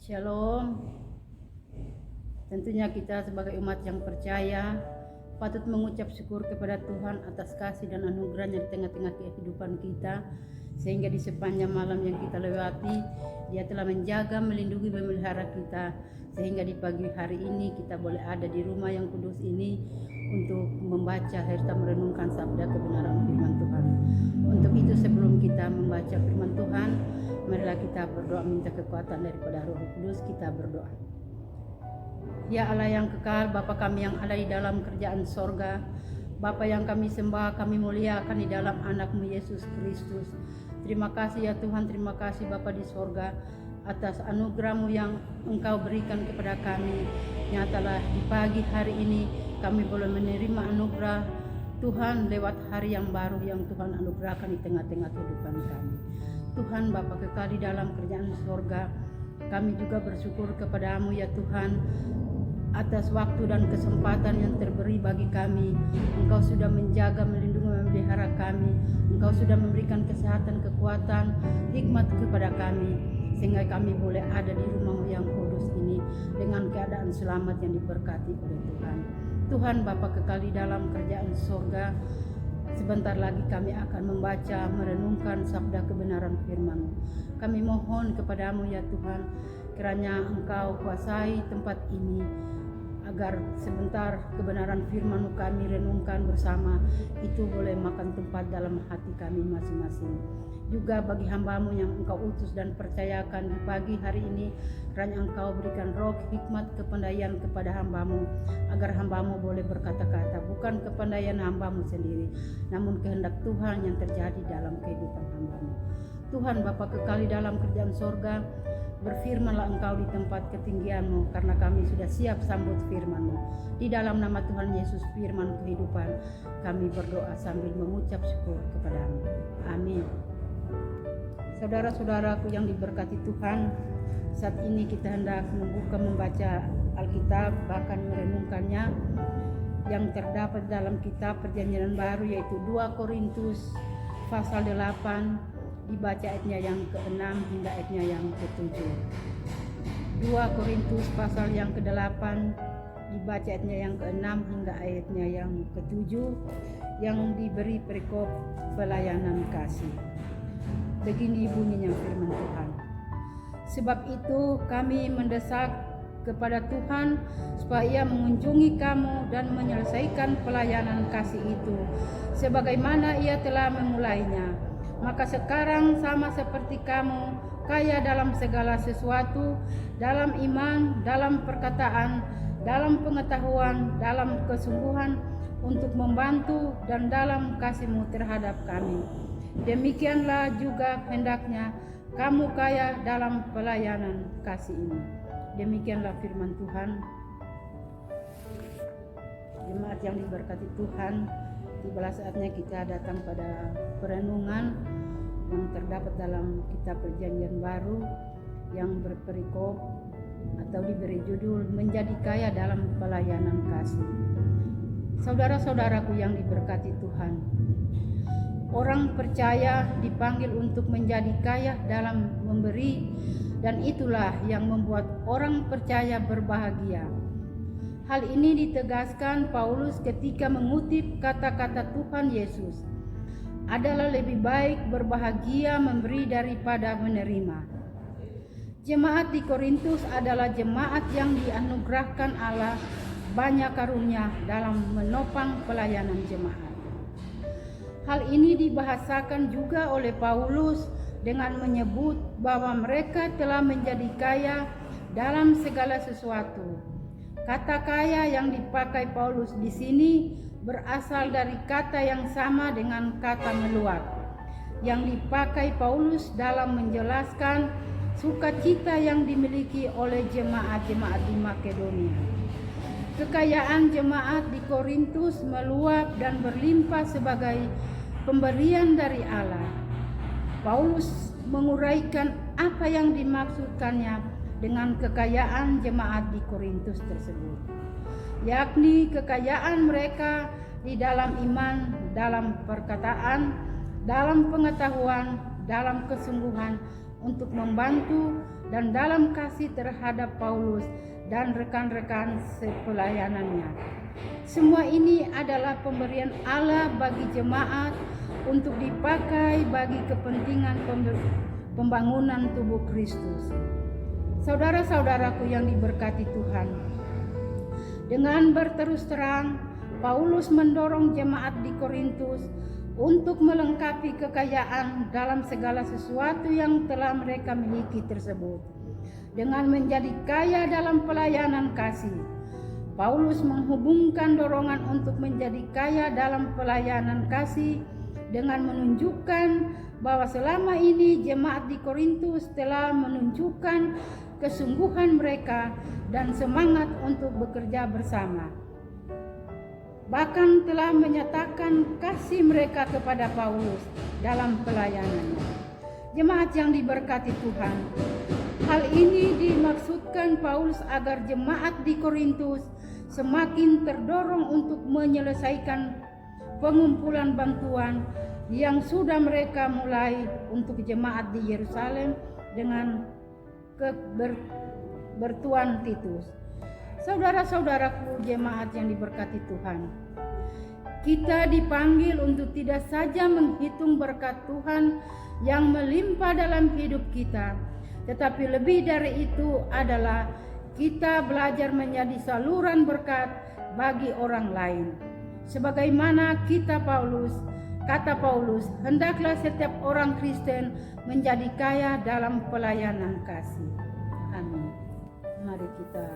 Shalom. Tentunya kita sebagai umat yang percaya patut mengucap syukur kepada Tuhan atas kasih dan anugerahnya di tengah-tengah kehidupan kita, sehingga di sepanjang malam yang kita lewati Dia telah menjaga, melindungi, memelihara kita, sehingga di pagi hari ini kita boleh ada di rumah yang kudus ini untuk membaca serta merenungkan sabda kebenaran firman Tuhan. Untuk itu sebelum kita membaca firman Tuhan, marilah kita berdoa minta kekuatan daripada Roh Kudus. Kita berdoa. Ya Allah yang kekal, Bapa kami yang ada di dalam kerajaan sorga, Bapa yang kami sembah, kami muliakan di dalam anak-Mu Yesus Kristus. Terima kasih ya Tuhan, terima kasih Bapa di sorga atas anugerah-Mu yang Engkau berikan kepada kami. Nyatalah di pagi hari ini kami boleh menerima anugerah Tuhan lewat hari yang baru yang Tuhan anugerahkan di tengah-tengah kehidupan kami. Tuhan Bapa kekal di dalam kerajaan sorga, kami juga bersyukur kepada-Mu ya Tuhan atas waktu dan kesempatan yang terberi bagi kami. Engkau sudah menjaga, melindungi, memelihara kami. Engkau sudah memberikan kesehatan, kekuatan, hikmat kepada kami, sehingga kami boleh ada di rumah-Mu yang kudus ini dengan keadaan selamat yang diberkati oleh Tuhan. Tuhan Bapa kekal di dalam kerajaan sorga, sebentar lagi kami akan membaca, merenungkan sabda kebenaran firman-Mu. Kami mohon kepada-Mu ya Tuhan, kiranya Engkau kuasai tempat ini, agar sebentar kebenaran firman-Mu kami renungkan bersama, itu boleh makan tempat dalam hati kami masing-masing. Juga bagi hamba-Mu yang Engkau utus dan percayakan di pagi hari ini, kiranya Engkau berikan roh hikmat kepandaian kepada hamba-Mu, agar hamba-Mu boleh berkata-kata, bukan kepandaian hamba-Mu sendiri, namun kehendak Tuhan yang terjadi dalam kehidupan hamba-Mu. Tuhan Bapa kekal di dalam kerajaan sorga, berfirmanlah Engkau di tempat ketinggian-Mu, karena kami sudah siap sambut firman-Mu. Di dalam nama Tuhan Yesus firman kehidupan, kami berdoa sambil mengucap syukur kepada-Mu. Amin. Saudara-saudaraku yang diberkati Tuhan, saat ini kita hendak membaca Alkitab, bahkan merenungkannya yang terdapat dalam kitab Perjanjian Baru, yaitu 2 Korintus pasal 8, dibaca ayatnya yang ke-6 hingga ayatnya yang ke-7. 2 Korintus pasal yang ke-8, dibaca ayatnya yang ke-6 hingga ayatnya yang ke-7, yang diberi perikop pelayanan kasih. Begini bunyinya firman Tuhan. Sebab itu kami mendesak kepada Tuhan supaya Ia mengunjungi kamu dan menyelesaikan pelayanan kasih itu sebagaimana Ia telah memulainya. Maka sekarang sama seperti kamu, kaya dalam segala sesuatu, dalam iman, dalam perkataan, dalam pengetahuan, dalam kesungguhan untuk membantu, dan dalam kasih-Mu terhadap kami. Demikianlah juga hendaknya kamu kaya dalam pelayanan kasih ini. Demikianlah firman Tuhan. Jemaat yang diberkati Tuhan, tibalah saatnya kita datang pada perenungan yang terdapat dalam kitab Perjanjian Baru yang berperikop atau diberi judul Menjadi Kaya dalam Pelayanan Kasih. Saudara-saudaraku yang diberkati Tuhan, orang percaya dipanggil untuk menjadi kaya dalam memberi, dan itulah yang membuat orang percaya berbahagia. Hal ini ditegaskan Paulus ketika mengutip kata-kata Tuhan Yesus, adalah lebih baik berbahagia memberi daripada menerima. Jemaat di Korintus adalah jemaat yang dianugerahkan Allah banyak karunia dalam menopang pelayanan jemaat. Hal ini dibahasakan juga oleh Paulus dengan menyebut bahwa mereka telah menjadi kaya dalam segala sesuatu. Kata kaya yang dipakai Paulus di sini berasal dari kata yang sama dengan kata meluap yang dipakai Paulus dalam menjelaskan sukacita yang dimiliki oleh jemaat-jemaat di Makedonia. Kekayaan jemaat di Korintus meluap dan berlimpah sebagai pemberian dari Allah. Paulus menguraikan apa yang dimaksudkannya dengan kekayaan jemaat di Korintus tersebut, yakni kekayaan mereka di dalam iman, dalam perkataan, dalam pengetahuan, dalam kesungguhan untuk membantu, dan dalam kasih terhadap Paulus dan rekan-rekan sepelayanannya. Semua ini adalah pemberian Allah bagi jemaat untuk dipakai bagi kepentingan pembangunan tubuh Kristus. Saudara-saudaraku yang diberkati Tuhan, dengan berterus terang, Paulus mendorong jemaat di Korintus untuk melengkapi kekayaan dalam segala sesuatu yang telah mereka miliki tersebut dengan menjadi kaya dalam pelayanan kasih. Paulus menghubungkan dorongan untuk menjadi kaya dalam pelayanan kasih dengan menunjukkan bahwa selama ini jemaat di Korintus telah menunjukkan kesungguhan mereka dan semangat untuk bekerja bersama. Bahkan telah menyatakan kasih mereka kepada Paulus dalam pelayanannya. Jemaat yang diberkati Tuhan, hal ini dimaksudkan Paulus agar jemaat di Korintus semakin terdorong untuk menyelesaikan pengumpulan bantuan yang sudah mereka mulai untuk jemaat di Yerusalem dengan bertuan Titus. Saudara-saudaraku jemaat yang diberkati Tuhan, kita dipanggil untuk tidak saja menghitung berkat Tuhan yang melimpah dalam hidup kita, tetapi lebih dari itu adalah kita belajar menjadi saluran berkat bagi orang lain. Sebagaimana kata Paulus, hendaklah setiap orang Kristen menjadi kaya dalam pelayanan kasih. Amin. Mari kita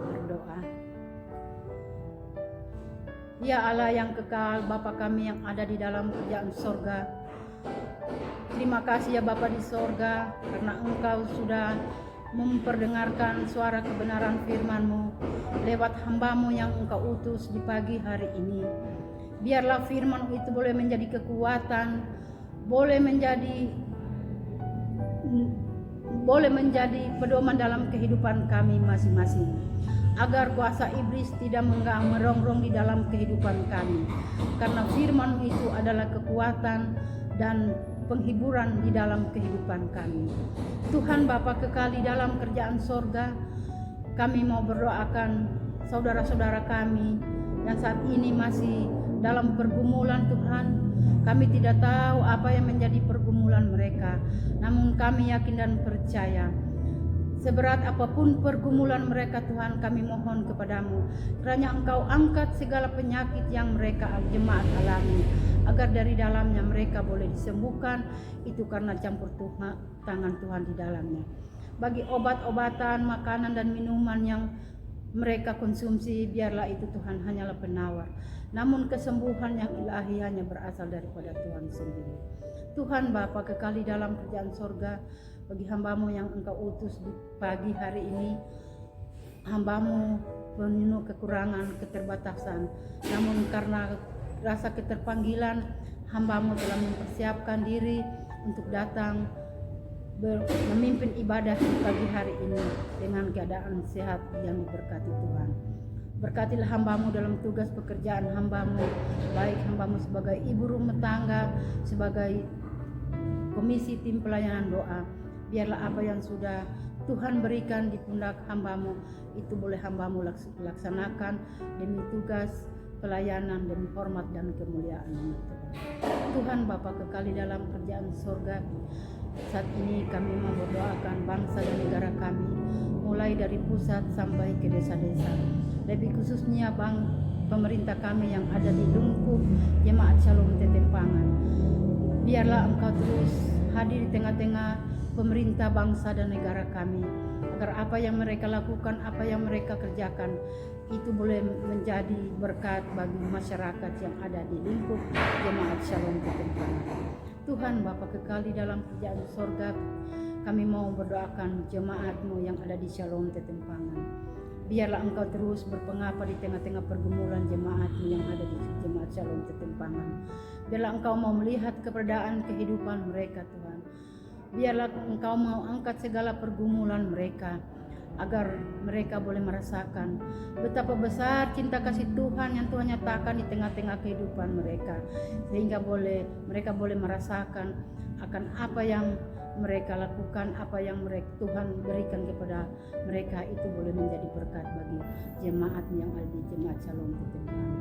berdoa. Ya Allah yang kekal, Bapa kami yang ada di dalam kerajaan sorga, terima kasih ya Bapa di sorga, karena Engkau sudah memperdengarkan suara kebenaran firman-Mu lewat hamba-Mu yang Engkau utus di pagi hari ini. Biarlah firman itu boleh menjadi kekuatan, boleh menjadi pedoman dalam kehidupan kami masing-masing, agar kuasa iblis tidak merongrong di dalam kehidupan kami, karena firman itu adalah kekuatan dan penghiburan di dalam kehidupan kami. Tuhan Bapa kekal di dalam kerajaan sorga, kami mau berdoakan saudara-saudara kami yang saat ini masih dalam pergumulan. Tuhan, kami tidak tahu apa yang menjadi pergumulan mereka, namun kami yakin dan percaya seberat apapun pergumulan mereka, Tuhan, kami mohon kepadamu kiranya Engkau angkat segala penyakit yang mereka jemaat alami, agar dari dalamnya mereka boleh disembuhkan, itu karena campur tangan Tuhan di dalamnya. Bagi obat-obatan, makanan dan minuman yang mereka konsumsi, biarlah itu Tuhan hanyalah penawar, namun kesembuhan yang ilahi hanya berasal daripada Tuhan sendiri. Tuhan Bapa kekal di dalam kerajaan sorga, bagi hamba-Mu yang Engkau utus di pagi hari ini, hamba-Mu penuh kekurangan, keterbatasan, namun karena rasa keterpanggilan, hamba-Mu telah mempersiapkan diri untuk datang memimpin ibadah di pagi hari ini dengan keadaan sehat yang diberkati Tuhan. Berkatilah hamba-Mu dalam tugas pekerjaan hamba-Mu, baik hamba-Mu sebagai ibu rumah tangga, sebagai komisi tim pelayanan doa. Biarlah apa yang sudah Tuhan berikan di pundak hamba-Mu, itu boleh hamba-Mu laksanakan demi tugas pelayanan, demi hormat dan kemuliaan-Mu. Tuhan Bapa kekal di dalam kerajaan sorga, saat ini kami mau berdoakan bangsa dan negara kami, mulai dari pusat sampai ke desa-desa, lebih khususnya pemerintah kami yang ada di lingkup Jemaat Shalom Tetempangan. Biarlah Engkau terus hadir di tengah-tengah pemerintah bangsa dan negara kami, agar apa yang mereka lakukan, apa yang mereka kerjakan, itu boleh menjadi berkat bagi masyarakat yang ada di lingkup Jemaat Shalom Tetempangan. Tuhan Bapa kekal di dalam kerajaan sorga, kami mau berdoakan jemaat-Mu yang ada di Shalom Tetempangan. Biarlah Engkau terus berpengapa di tengah-tengah pergumulan jemaat-Mu yang ada di Jemaat Shalom Tetempangan. Biarlah Engkau mau melihat keberadaan kehidupan mereka, Tuhan. Biarlah Engkau mau angkat segala pergumulan mereka, agar mereka boleh merasakan betapa besar cinta kasih Tuhan yang Tuhan nyatakan di tengah-tengah kehidupan mereka, sehingga mereka boleh merasakan akan apa yang mereka lakukan, apa yang Tuhan berikan kepada mereka, itu boleh menjadi berkat bagi jemaat yang ada di Jemaat Shalom Titik Terang.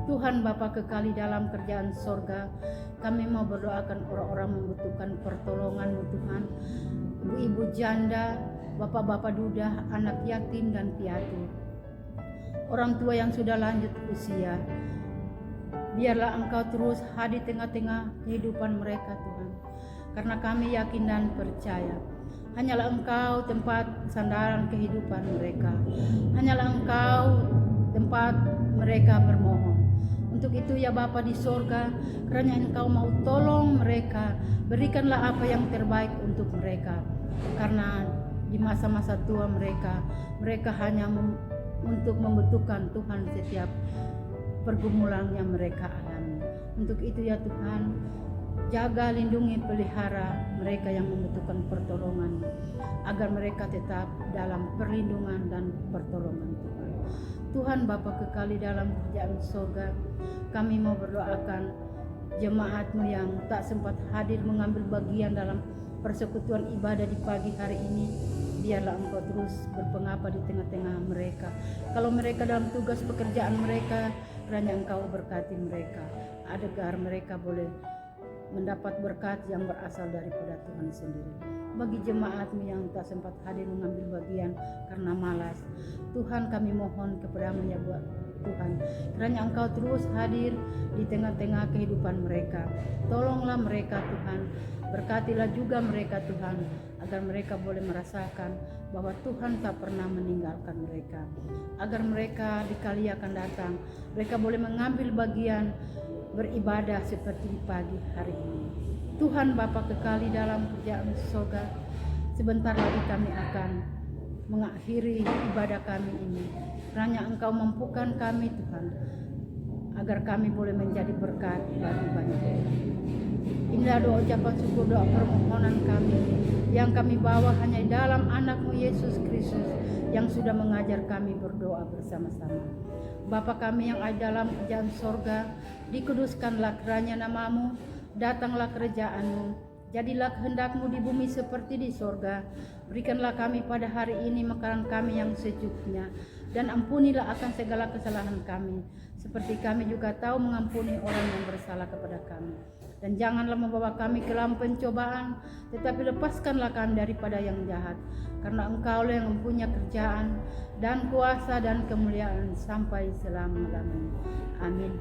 Tuhan Bapa kekal di dalam kerjaan sorga, kami mau berdoakan orang-orang membutuhkan pertolongan Tuhan, ibu-ibu janda, bapak-bapak duda, anak yatim dan piatu, orang tua yang sudah lanjut usia. Biarlah Engkau terus hadir di tengah-tengah kehidupan mereka Tuhan, karena kami yakin dan percaya hanyalah Engkau tempat sandaran kehidupan mereka, hanyalah Engkau tempat mereka bermohon. Untuk itu ya Bapa di sorga, kerana Engkau mau tolong mereka, berikanlah apa yang terbaik untuk mereka, karena di masa-masa tua mereka hanya untuk membutuhkan Tuhan setiap pergumulan yang mereka alami. Untuk itu ya Tuhan, jaga, lindungi, pelihara mereka yang membutuhkan pertolongan, agar mereka tetap dalam perlindungan dan pertolongan Tuhan. Tuhan Bapa kekal di dalam kerajaan surga, kami mau berdoakan jemaat-Mu yang tak sempat hadir mengambil bagian dalam persekutuan ibadah di pagi hari ini. Biarlah Engkau terus berpengapa di tengah-tengah mereka. Kalau mereka dalam tugas pekerjaan mereka, kiranya Engkau berkati mereka, agar mereka boleh mendapat berkat yang berasal daripada Tuhan sendiri. Bagi jemaat-Mu yang tak sempat hadir mengambil bagian karena malas, Tuhan kami mohon kepada-Mu ya Tuhan, kiranya Engkau terus hadir di tengah-tengah kehidupan mereka. Tolonglah mereka Tuhan, berkatilah juga mereka Tuhan, agar mereka boleh merasakan bahwa Tuhan tak pernah meninggalkan mereka, agar mereka di kali akan datang mereka boleh mengambil bagian beribadah seperti di pagi hari ini. Tuhan Bapa kekal di dalam kerajaan surga, sebentar lagi kami akan mengakhiri ibadah kami ini. Kiranya Engkau mampukan kami Tuhan, agar kami boleh menjadi berkat bagi banyak orang. Inilah doa ucapan syukur, doa permohonan kami yang kami bawa hanya dalam anak-Mu Yesus Kristus yang sudah mengajar kami berdoa bersama-sama. Bapa kami yang ada dalam kerajaan sorga, dikuduskanlah kiranya nama-Mu, datanglah kerajaan-Mu, jadilah kehendak-Mu di bumi seperti di sorga. Berikanlah kami pada hari ini makanan kami yang secukupnya, dan ampunilah akan segala kesalahan kami, seperti kami juga tahu mengampuni orang yang bersalah kepada kami. Dan janganlah membawa kami ke dalam pencobaan, tetapi lepaskanlah kami daripada yang jahat, karena Engkau yang mempunyai kerjaan dan kuasa dan kemuliaan sampai selama-lamanya. Amin.